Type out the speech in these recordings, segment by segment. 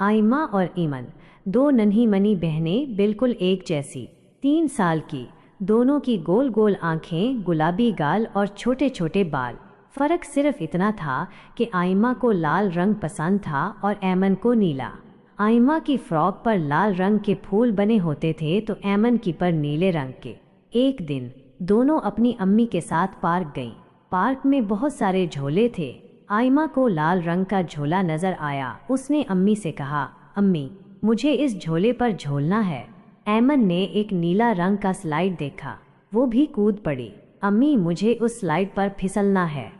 आइमा और ईमन, दो नन्ही मनी बहनें, बिल्कुल एक जैसी, 3 साल की, दोनों की गोल गोल आंखें, गुलाबी गाल और छोटे छोटे बाल। फर्क सिर्फ इतना था कि आइमा को लाल रंग पसंद था और ऐमन को नीला। आइमा की फ्रॉक पर लाल रंग के फूल बने होते थे तो ऐमन की पर नीले रंग के। एक दिन दोनों अपनी अम्मी के साथ पार्क गईं। पार्क में बहुत सारे झोले थे। आइमा को लाल रंग का झोला नजर आया। उसने अम्मी से कहा, अम्मी, मुझे इस झोले पर झूलना है। ऐमन ने एक नीला रंग का स्लाइड देखा, वो भी कूद पड़ी। अम्मी, मुझे उस स्लाइड पर फिसलना है।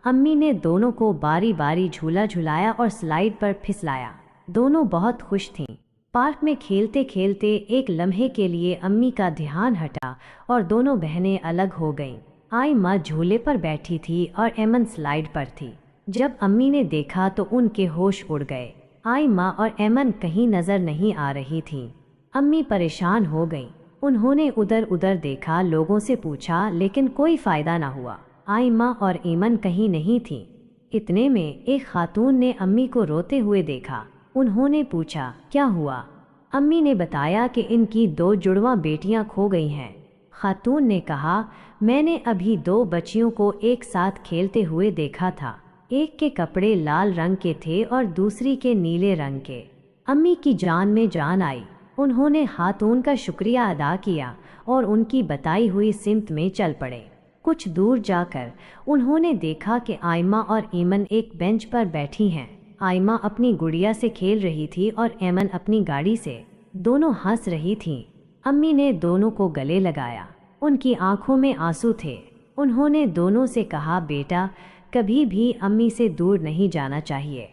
अम्मी ने दोनों को बारी बारी झूला झुलाया और स्लाइड पर फिसलाया। दोनों बहुत खुश थीं। पार्क में खेलते खेलते एक लम्हे के लिए अम्मी का ध्यान हटा और दोनों बहनें अलग हो गईं। आइमा झूले पर बैठी थी और ऐमन स्लाइड पर थी। जब अम्मी ने देखा तो उनके होश उड़ गए। आइमा और ऐमन कहीं नजर नहीं आ रही थीं। अम्मी परेशान हो गईं। उन्होंने उधर उधर देखा, लोगों से पूछा, लेकिन कोई फायदा ना हुआ। आइमा और ईमन कहीं नहीं थीं। इतने में एक खातून ने अम्मी को रोते हुए देखा। उन्होंने पूछा, क्या हुआ? अम्मी ने बताया कि इनकी 2 जुड़वां बेटियां खो गई हैं। खातून ने कहा, मैंने अभी 2 बच्चियों को एक साथ खेलते हुए देखा था। एक के कपड़े लाल रंग के थे और दूसरी के नीले रंग के। अम्मी की जान में जान आई। उन्होंने खातून का शुक्रिया अदा किया और उनकी बताई हुई सिमत में चल पड़े। कुछ दूर जाकर उन्होंने देखा कि आइमा और ईमन एक बेंच पर बैठी हैं। आइमा अपनी गुड़िया से खेल रही थी और ऐमन अपनी गाड़ी से। दोनों हंस रही थीं। अम्मी ने दोनों को गले लगाया। उनकी आंखों में आंसू थे। उन्होंने दोनों से कहा, बेटा, कभी भी अम्मी से दूर नहीं जाना चाहिए।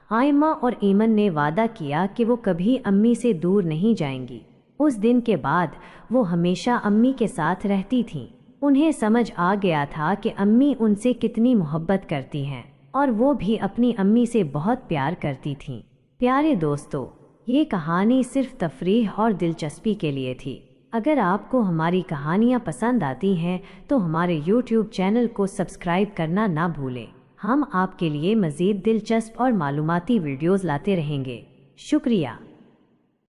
आइमा और ईमन ने वादा किया कि वो कभी अम्मी से दूर नहीं जाएंगी। उस दिन के बाद वो हमेशा अम्मी के साथ रहती थीं। उन्हें समझ आ गया था कि अम्मी उनसे कितनी मोहब्बत करती हैं और वो भी अपनी अम्मी से बहुत प्यार करती थीं। प्यारे दोस्तों, ये कहानी सिर्फ तफरीह और दिलचस्पी के लिए थी। अगर आपको हमारी कहानियाँ पसंद आती हैं तो हमारे YouTube चैनल को सब्सक्राइब करना ना भूलें। हम आपके लिए मज़ीद दिलचस्प और मालूमाती वीडियोज़ लाते रहेंगे। शुक्रिया।